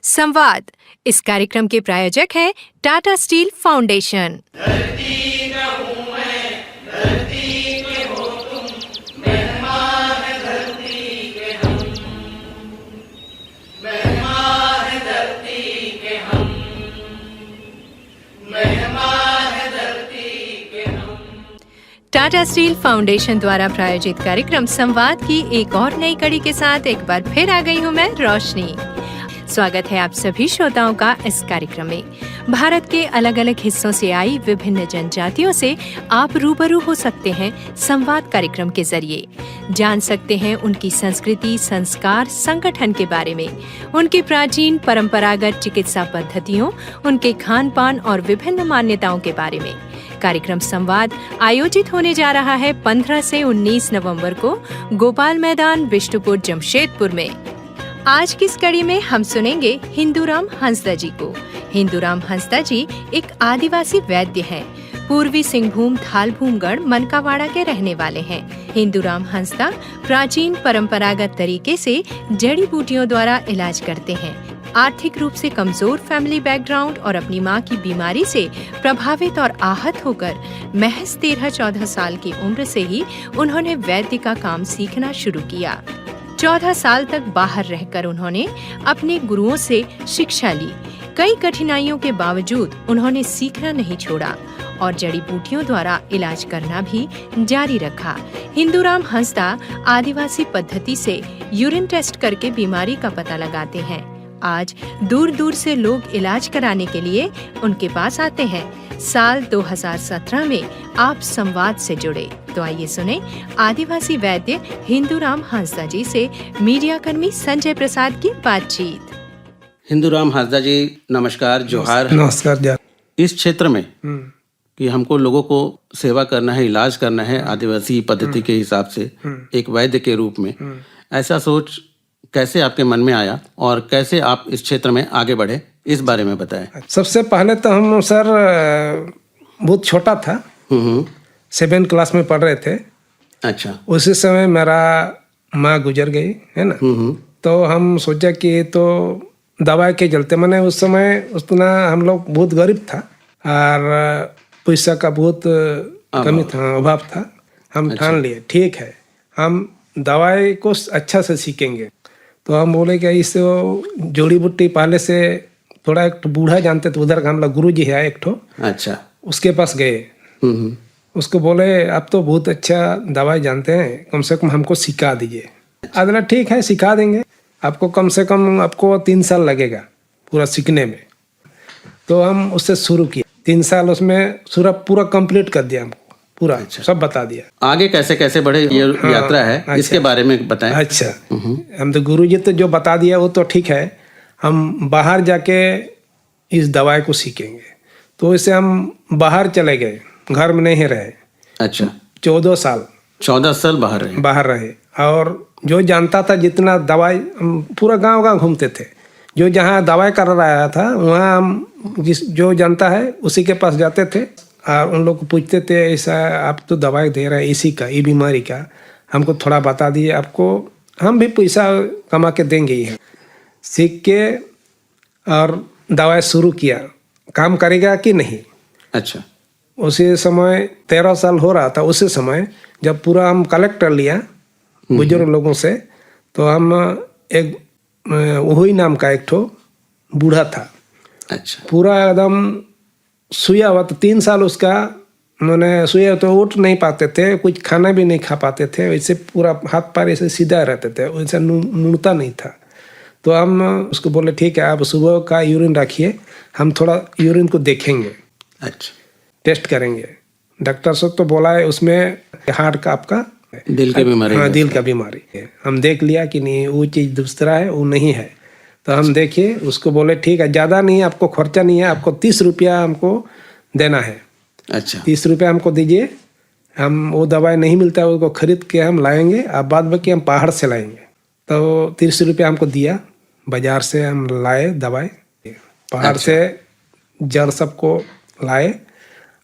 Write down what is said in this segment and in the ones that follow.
संवाद। इस कार्यक्रम के प्रायोजक हैं Tata steel foundation. Tata steel foundation द्वारा प्रायोजित कार्यक्रम संवाद की एक और नई कड़ी के साथ एक बार फिर आ गई हूँ मैं, रोशनी। स्वागत है आप सभी श्रोताओं का इस कार्यक्रम में। भारत के अलग अलग हिस्सों से आई विभिन्न जनजातियों से आप रूबरू हो सकते हैं संवाद कार्यक्रम के जरिए। जान सकते हैं उनकी संस्कृति, संस्कार, संगठन के बारे में, उनकी प्राचीन परंपरागत चिकित्सा पद्धतियों, उनके खान पान और विभिन्न मान्यताओं के बारे में। कार्यक्रम संवाद आयोजित होने जा रहा है 15 से 19 नवंबर को गोपाल मैदान, बिष्टुपुर, जमशेदपुर में। आज की इस कड़ी में हम सुनेंगे हिंदूराम हंसदा जी को। हिंदूराम हंसदा जी एक आदिवासी वैद्य हैं। पूर्वी सिंहभूम थालभूमगढ़ मनकावाड़ा के रहने वाले हैं। हिंदूराम हंसदा प्राचीन परंपरागत तरीके से जड़ी बूटियों द्वारा इलाज करते हैं। आर्थिक रूप से कमजोर फैमिली बैकग्राउंड और अपनी मां की बीमारी से प्रभावित और आहत होकर महज 13-14 साल की उम्र से ही उन्होंने वैद्य का काम सीखना शुरू किया। 14 साल तक बाहर रहकर उन्होंने अपने गुरुओं से शिक्षा ली। कई कठिनाइयों के बावजूद उन्होंने सीखना नहीं छोड़ा और जड़ी बूटियों द्वारा इलाज करना भी जारी रखा। हिंदूराम हंसदा आदिवासी पद्धति से यूरिन टेस्ट करके बीमारी का पता लगाते हैं। आज दूर दूर से लोग इलाज कराने के लिए उनके पास आते हैं। साल 2017 में आप संवाद से जुड़े, तो आइए सुने आदिवासी वैद्य हिंदूराम हंसदा जी से मीडिया कर्मी संजय प्रसाद की बातचीत। हिंदूराम हंसदा जी, नमस्कार, जोहार। नमस्कार। इस क्षेत्र में कि हमको लोगों को सेवा करना है, इलाज करना है आदिवासी पद्धति के हिसाब से, एक वैद्य के रूप में, ऐसा सोच कैसे आपके मन में आया और कैसे आप इस क्षेत्र में आगे बढ़े, इस बारे में बताएं। सबसे पहले तो हम सर बहुत छोटा था, 7 क्लास में पढ़ रहे थे। अच्छा। उसी समय मेरा माँ गुजर गई है ना। तो हम सोचा कि तो दवाई के चलते, मैंने उस समय उतना हम लोग बहुत गरीब था और पैसा का बहुत कमी था, अभाव था। हम ठान लिए ठीक है हम दवाई को अच्छा से सीखेंगे। तो हम बोले कि इस जोड़ी बूटी पहले से थोड़ा एक बूढ़ा जानते थे, उधर का हम लोग गुरु जी है एक ठो। अच्छा। उसके पास गए। उसको बोले आप तो बहुत अच्छा दवाई जानते हैं, कम से कम हमको सिखा दीजिए। अगला ठीक है सिखा देंगे, आपको कम से कम आपको 3 साल लगेगा पूरा सीखने में। तो हम उससे शुरू किया, 3 साल उसमें पूरा कंप्लीट कर दिया हमको, पूरा। अच्छा। सब बता दिया। आगे कैसे कैसे बढ़े ये यात्रा है। अच्छा। इसके बारे में बताएं। अच्छा। हम तो गुरुजी तो जो बता दिया वो तो ठीक है, हम बाहर जाके इस दवाई को सीखेंगे। तो इससे हम बाहर चले गए, घर में नहीं रहे। अच्छा। 14 साल बाहर रहे और जो जानता था जितना दवाई, हम पूरा गांव घूमते थे। जो जहाँ दवाई कर रहा था वहाँ हम जो जानता है उसी के पास जाते थे और उन लोग को पूछते थे ऐसा आप तो दवाई दे रहे हैं इसी का, ये बीमारी का, हमको थोड़ा बता दिए, आपको हम भी पैसा कमा के देंगे ही। सीख के और दवाई शुरू किया, काम करेगा कि नहीं। अच्छा। उसी समय 13 साल हो रहा था, उसी समय जब पूरा हम कलेक्ट कर लिया बुजुर्ग लोगों से, तो हम एक वही नाम का एक ठो बूढ़ा था। अच्छा। पूरा एकदम सुया हुआ, तो 3 साल उसका मैंने सुया, तो उठ नहीं पाते थे, कुछ खाना भी नहीं खा पाते थे, वैसे पूरा हाथ पैर ऐसे सीधा रहते थे, वैसे मुड़ता नहीं था। तो हम उसको बोले ठीक है आप सुबह का यूरिन रखिए, हम थोड़ा यूरिन को देखेंगे। अच्छा। टेस्ट करेंगे। डॉक्टर से तो बोला है उसमें हार्ट का आपका दिल की बीमारी। हाँ, दिल का बीमारी है। हम देख लिया कि नहीं वो चीज़ दूसरा है, वो नहीं है। तो हम देखिए, उसको बोले ठीक है ज़्यादा नहीं है, आपको खर्चा नहीं है, आपको 30 रुपया हमको देना है। अच्छा। 30 रुपया हमको दीजिए, हम वो दवाई नहीं मिलता है उसको खरीद के हम लाएंगे, अब बाद बाकी हम पहाड़ से लाएंगे। तो 30 रुपया हमको दिया, बाजार से हम लाए दवाई, पहाड़। अच्छा। से जड़ सबको लाए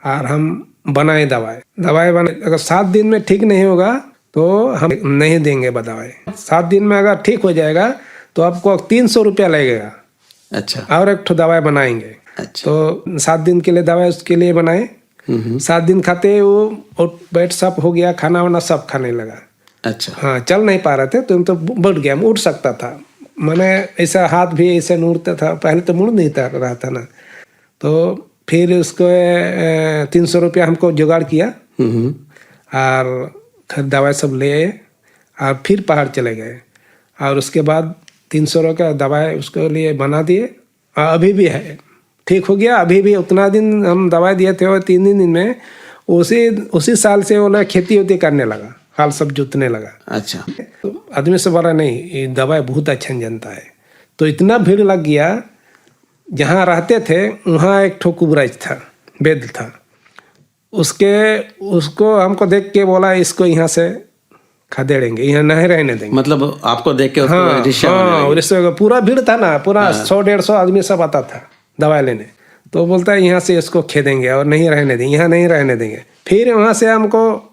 और हम बनाए दवाई बने। अगर 7 दिन में ठीक नहीं होगा तो हम नहीं देंगे दवाई। 7 दिन में अगर ठीक हो जाएगा तो आपको 300 रुपया लगेगा अच्छा और एक ठो दवाई बनाएंगे। अच्छा। तो 7 दिन के लिए दवाई उसके लिए बनाए। 7 दिन खाते वो पेट साफ हो गया, खाना वाना सब खाने लगा। अच्छा। हाँ, चल नहीं पा रहे थे तो बढ़ गया, उठ सकता था, मैंने ऐसा हाथ भी ऐसे मुड़ता था, पहले तो मुड़ नहीं रहा था ना। तो फिर उसको 300 रुपया हमको जुगाड़ किया और दवाई सब ले आए और फिर पहाड़ चले गए। और उसके बाद 300 रुपये का दवाई उसके लिए बना दिए, अभी भी है, ठीक हो गया। अभी भी उतना दिन हम दवाई दिए थे और 3 दिन में उसी साल से वो खेती वेती करने लगा, हाल सब जोतने लगा। अच्छा। तो आदमी से बोला नहीं, ये दवाई बहुत अच्छा जनता है। तो इतना भीड़ लग गया, जहाँ रहते थे वहाँ एक ठो कुबराज था, वैद्य था, उसको हमको देख के बोला इसको यहाँ से खदेड़ेंगे, यहाँ नहीं रहने देंगे। मतलब आपको देख के उसको हाँ, ईर्ष्या होने हाँ, लगी। और इससे पूरा भीड़ था ना, पूरा 100-150 आदमी सब आता था दवाई लेने। तो बोलता है यहाँ से इसको खेदेंगे और नहीं रहने देंगे, यहाँ नहीं रहने देंगे। फिर वहाँ से हमको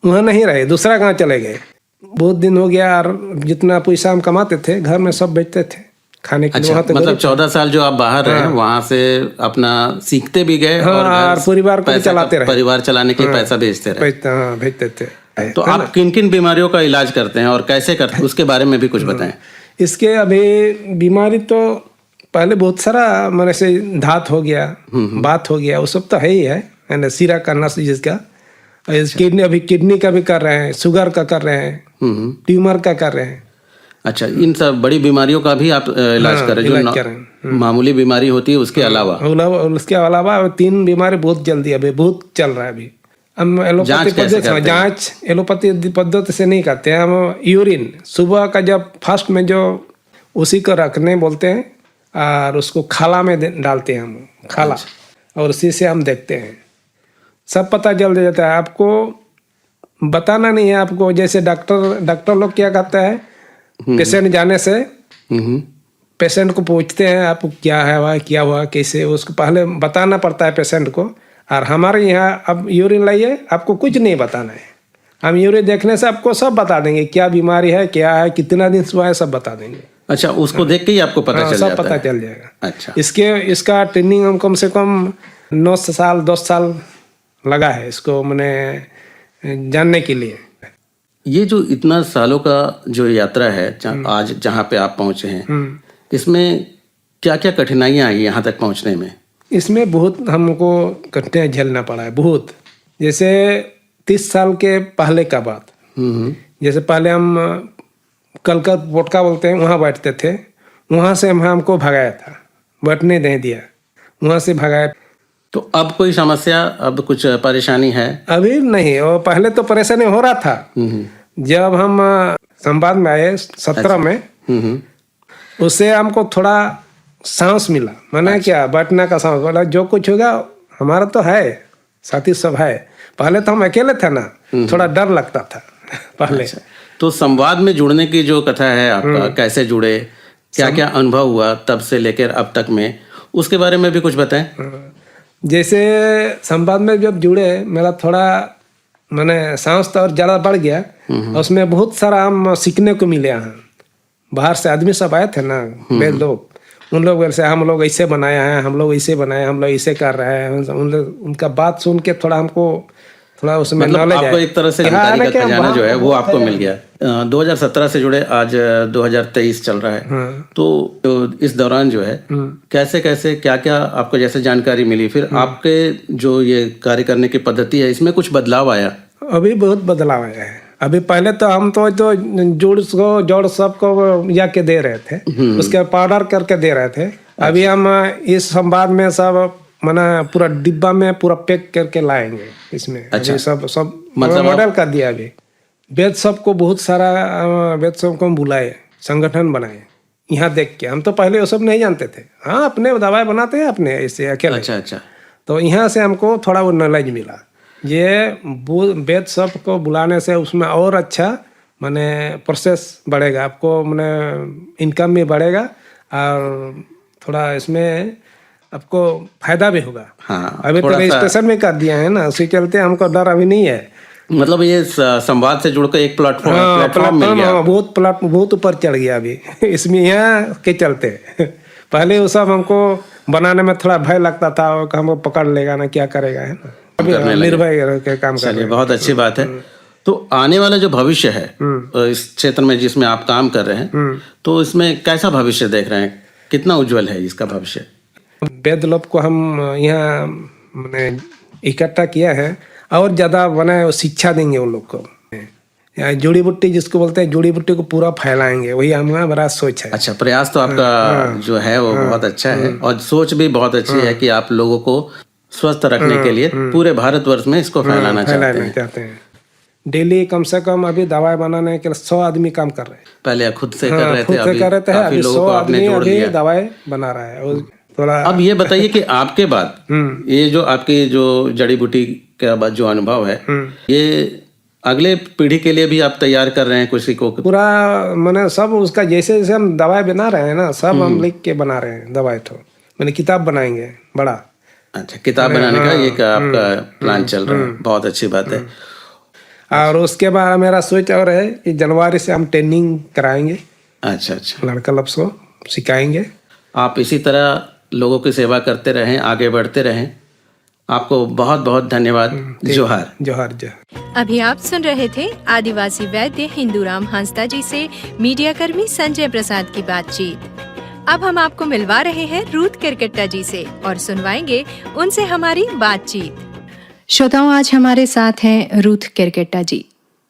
वहाँ नहीं रहे, दूसरा गांव चले गए। बहुत दिन हो गया और जितना पैसा हम कमाते थे घर में सब बेचते थे खाने के लिए। अच्छा, वहाँ तो मतलब 14 साल जो आप बाहर रहे, वहाँ से अपना सीखते भी गए और और परिवार को भी चलाते रहे, परिवार चलाने के लिए पैसा भेजते रहे। भेजते थे। तो आप किन किन बीमारियों का इलाज करते हैं और कैसे करते हैं, उसके बारे में भी कुछ बताएं। इसके अभी बीमारी तो पहले बहुत सारा, मैंने से धात हो गया, बात हो गया, वो सब तो है ही है ना, सीरा का नस जिसका, किडनी, अभी किडनी का भी कर रहे हैं, शुगर का कर रहे हैं, ट्यूमर का कर रहे हैं। अच्छा, इन सब बड़ी बीमारियों का भी आप इलाज कर रहे हैं, जो मामूली बीमारी होती है उसके अलावा? उसके अलावा 3 बीमारी बहुत जल्दी अभी बहुत चल रहा है। अभी हम एलोपैथी पद्धति से नहीं करते हैं हम। यूरिन सुबह का जब फर्स्ट में जो उसी को रखने बोलते हैं और उसको खाला में डालते हैं हम, खाला, और उसी से हम देखते हैं, सब पता चल जाता है। आपको बताना नहीं है आपको, जैसे डॉक्टर लोग क्या करता है, पेशेंट जाने से पेशेंट को पूछते हैं आपको क्या है, वह क्या हुआ, कैसे, उसको पहले बताना पड़ता है पेशेंट को। और हमारे यहाँ अब यूरिन लाइए, आपको कुछ नहीं बताना है, हम यूरिन देखने से आपको सब बता देंगे, क्या बीमारी है, क्या है, कितना दिन हुआ है, सब बता देंगे। अच्छा, उसको देख के ही आपको पता चल जाता है? सब पता चल जाएगा। अच्छा। इसका ट्रेनिंग हम कम से कम 9 साल 10 साल लगा है इसको मैंने जानने के लिए। ये जो इतना सालों का जो यात्रा है, आज जहाँ पे आप पहुँचे हैं, इसमें क्या क्या कठिनाइयाँ आई यहाँ तक पहुँचने में? इसमें बहुत हमको कठिनाई झेलना पड़ा है, बहुत। जैसे 30 साल के पहले का बात, जैसे पहले हम कलकत पोटका बोलते हैं, वहाँ बैठते थे, वहाँ से हमको भगाया था, बैठने नहीं दिया, वहाँ से भगाया। तो अब कोई समस्या, अब कुछ परेशानी है? अभी नहीं, और पहले तो परेशानी हो रहा था। जब हम संवाद में आए 17 में, उससे हमको थोड़ा सांस मिला, मैंने क्या बैठने का सांस, बोला जो कुछ होगा हमारा तो है, साथी सब है। पहले तो हम अकेले थे ना, थोड़ा डर लगता था पहले। अच्छा। तो संवाद में जुड़ने की जो कथा है आपका, कैसे जुड़े, क्या क्या अनुभव हुआ तब से लेकर अब तक में, उसके बारे में भी कुछ बताएं। जैसे संवाद में जब जुड़े, मेरा थोड़ा मैंने सांस तो और ज़्यादा बढ़ गया, उसमें बहुत सारा हम सीखने को मिले। यहाँ बाहर से आदमी सब आए थे ना, वेद लोग, उन लोग वैसे हम लोग ऐसे बनाए हैं, हम लोग ऐसे बनाए, हम लोग ऐसे कर रहे हैं, उनका बात सुन के थोड़ा हमको थोड़ा उसमें नॉलेज है। आपको एक तरह से जानकारी का खजाना जो है वो आपको मिल गया। 2017 से जुड़े, आज 2023 चल रहा है, तो इस दौरान जो है कैसे कैसे क्या क्या आपको जैसे जानकारी मिली, फिर आपके जो ये कार्य करने की पद्धति है इसमें कुछ बदलाव आया? अभी बहुत बदलाव आया है। अभी पहले तो हम तो जोड़ सबको जाके दे रहे थे, उसके पाउडर करके दे रहे थे। अभी हम इस संवाद में सब मना पूरा डिब्बा में पूरा पैक करके लाएंगे इसमें। अच्छा। सब मतलब मॉडल कर दिया। अभी वेद सबको बहुत सारा वेद सबको हम बुलाए, संगठन बनाए, यहाँ देख के। हम तो पहले वो सब नहीं जानते थे, हाँ अपने दवाई बनाते हैं अपने ऐसे अकेले। अच्छा। तो यहाँ से हमको थोड़ा वो नॉलेज मिला। ये वेद सब को बुलाने से उसमें और अच्छा माने प्रोसेस बढ़ेगा, आपको माने इनकम भी बढ़ेगा और थोड़ा इसमें आपको फायदा भी होगा। हाँ, अभी तो रजिस्ट्रेशन में कर दिया है ना, उसी चलते हमको डर अभी नहीं है। मतलब ये संवाद से जुड़कर एक प्लेटफॉर्म मिल गया। बहुत ऊपर चढ़ गया अभी इसमें, यहाँ के चलते पहले वो सब हमको बनाने में थोड़ा भय लगता था, वो हमको पकड़ लेगा ना, क्या करेगा, है ना। अभी निर्भय के काम कर रहे चलिए हैं। बहुत अच्छी बात है। तो आने वाला जो भविष्य है इस क्षेत्र में जिसमें आप काम कर रहे हैं, तो इसमें कैसा भविष्य देख रहे हैं, कितना उज्जवल है इसका भविष्य? वैद्य लोग को हम यहाँ मैंने इकट्ठा किया है, और ज्यादा बनाए शिक्षा देंगे उन लोग को। यहाँ जड़ी बूटी जिसको बोलते हैं, जड़ी बूटी को पूरा फैलाएंगे, वही हमारा बड़ा सोच है। अच्छा, प्रयास तो आपका जो है वो बहुत अच्छा है, और सोच भी बहुत अच्छी है कि आप लोगों को स्वस्थ रखने के लिए पूरे भारतवर्ष में इसको फैलाना चाहते हैं। डेली कम से कम अभी दवाई बनाने के लिए 100 आदमी काम कर रहे हैं। पहले खुद से कर रहे थे, खुद से कर रहे थे, काफी अभी लोगों 100 को आपने आदमी जोड़ अभी लिया। दवाई बना रहा है। और थोड़ा अब ये बताइए कि आपके बाद ये जो आपकी जो जड़ी बूटी का बाद जो अनुभव है, ये अगले पीढ़ी के लिए भी आप तैयार कर रहे हैं किसी को? पूरा मैंने सब उसका जैसे जैसे हम दवाई बना रहे हैं ना, सब हम लिख के बना रहे हैं दवाई। तो मैंने किताब बनाएंगे बड़ा। अच्छा, किताब बनाने का एक आपका प्लान चल रहा है, बहुत अच्छी बात है। और उसके बाद मेरा सोच और है कि जनवरी से हम ट्रेनिंग कराएंगे। अच्छा अच्छा, लड़का लोग को सिखाएंगे। आप इसी तरह लोगों की सेवा करते रहें, आगे बढ़ते रहें। आपको बहुत बहुत धन्यवाद। जोहार। जोहार जोहार। अभी आप सुन रहे थे आदिवासी वैद्य हिंदूराम हांसदा जी से मीडिया कर्मी संजय प्रसाद की बातचीत। अब हम आपको मिलवा रहे हैं रूथ केरकेट्टा जी से और सुनवाएंगे उनसे हमारी बातचीत। श्रोताओं, आज हमारे साथ हैं रूथ केरकेट्टा जी।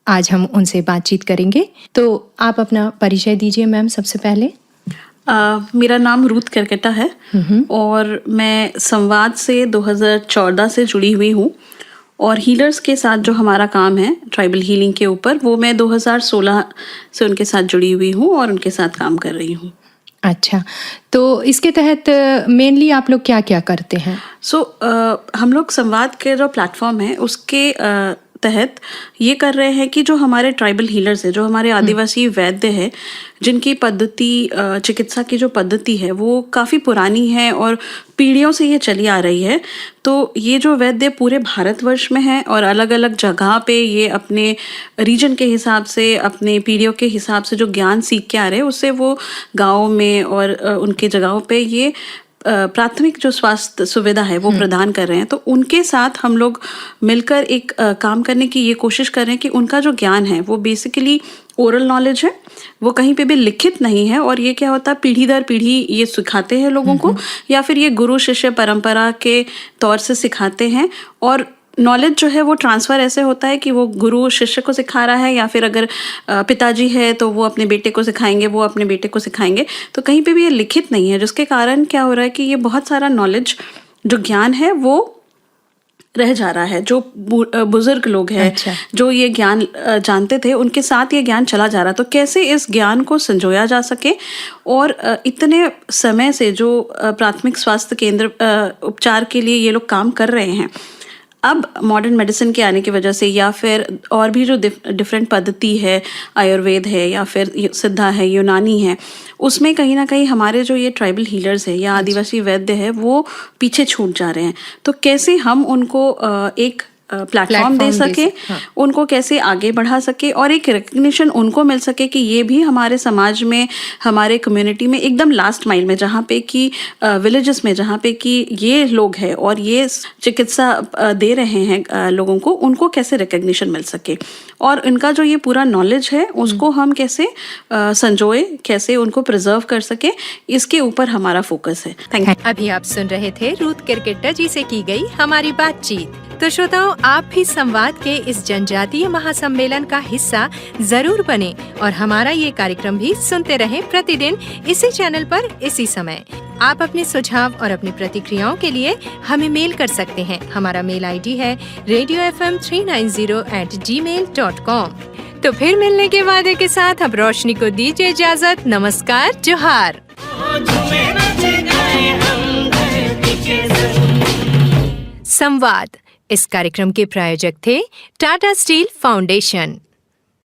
आज हम उनसे बातचीत करेंगे, तो आप अपना परिचय दीजिए मैम सबसे पहले। मेरा नाम रूथ केरकेट्टा है और मैं संवाद से 2014 से जुड़ी हुई हूँ, और हीलर्स के साथ जो हमारा काम है ट्राइबल हीलिंग के ऊपर, वो मैं 2016 से उनके साथ जुड़ी हुई हूँ और उनके साथ काम कर रही हूँ। अच्छा, तो इसके तहत मेनली आप लोग क्या क्या करते हैं? हम लोग संवाद के जो प्लेटफॉर्म है उसके तहत ये कर रहे हैं कि जो हमारे ट्राइबल हीलर्स है, जो हमारे आदिवासी वैद्य है, जिनकी पद्धति चिकित्सा की जो पद्धति है वो काफ़ी पुरानी है और पीढ़ियों से ये चली आ रही है। तो ये जो वैद्य पूरे भारतवर्ष में है और अलग अलग जगह पे ये अपने रीजन के हिसाब से, अपने पीढ़ियों के हिसाब से जो ज्ञान सीख के आ रहे हैं, उससे वो गाँव में और उनके जगहों पे ये प्राथमिक जो स्वास्थ्य सुविधा है वो प्रदान कर रहे हैं। तो उनके साथ हम लोग मिलकर एक काम करने की ये कोशिश कर रहे हैं कि उनका जो ज्ञान है वो बेसिकली ओरल नॉलेज है, वो कहीं पे भी लिखित नहीं है। और ये क्या होता है, पीढ़ी दर पीढ़ी ये सिखाते हैं लोगों को, या फिर ये गुरु शिष्य परंपरा के तौर से सिखाते हैं। और नॉलेज जो है वो ट्रांसफ़र ऐसे होता है कि वो गुरु शिष्य को सिखा रहा है, या फिर अगर पिताजी है तो वो अपने बेटे को सिखाएंगे, वो अपने बेटे को सिखाएंगे। तो कहीं पे भी ये लिखित नहीं है, जिसके कारण क्या हो रहा है कि ये बहुत सारा नॉलेज जो ज्ञान है वो रह जा रहा है। जो बुजुर्ग लोग हैं, अच्छा। जो ये ज्ञान जानते थे, उनके साथ ये ज्ञान चला जा रहा। तो कैसे इस ज्ञान को संजोया जा सके, और इतने समय से जो प्राथमिक स्वास्थ्य केंद्र उपचार के लिए ये लोग काम कर रहे हैं, अब मॉडर्न मेडिसिन के आने की वजह से, या फिर और भी जो डिफरेंट पद्धति है, आयुर्वेद है या फिर सिद्धा है, यूनानी है, उसमें कहीं ना कहीं हमारे जो ये ट्राइबल हीलर्स है या आदिवासी वैद्य है वो पीछे छूट जा रहे हैं। तो कैसे हम उनको एक प्लेटफॉर्म दे सके, उनको कैसे आगे बढ़ा सके, और एक रिकग्निशन उनको मिल सके कि ये भी हमारे समाज में, हमारे कम्युनिटी में एकदम लास्ट माइल में, जहाँ पे कि विलेजेस में जहाँ पे कि ये लोग हैं और ये चिकित्सा दे रहे हैं लोगों को, उनको कैसे रिकग्निशन मिल सके, और इनका जो ये पूरा नॉलेज है उसको हम कैसे संजोए, कैसे उनको प्रिजर्व कर सके, इसके ऊपर हमारा फोकस है। Thank you. अभी आप सुन रहे थे रूथ केरकेट्टा जी से की गई हमारी बातचीत। तो श्रोताओं, आप भी संवाद के इस जनजातीय महासम्मेलन का हिस्सा जरूर बने और हमारा ये कार्यक्रम भी सुनते रहें प्रतिदिन इसी चैनल पर इसी समय। आप अपने सुझाव और अपनी प्रतिक्रियाओं के लिए हमें मेल कर सकते हैं। हमारा मेल आईडी है radiofm390@gmail.com। तो फिर मिलने के वादे के साथ अब रोशनी को दीजिए इजाजत। नमस्कार, जोहार। संवाद इस कार्यक्रम के प्रायोजक थे टाटा स्टील फाउंडेशन।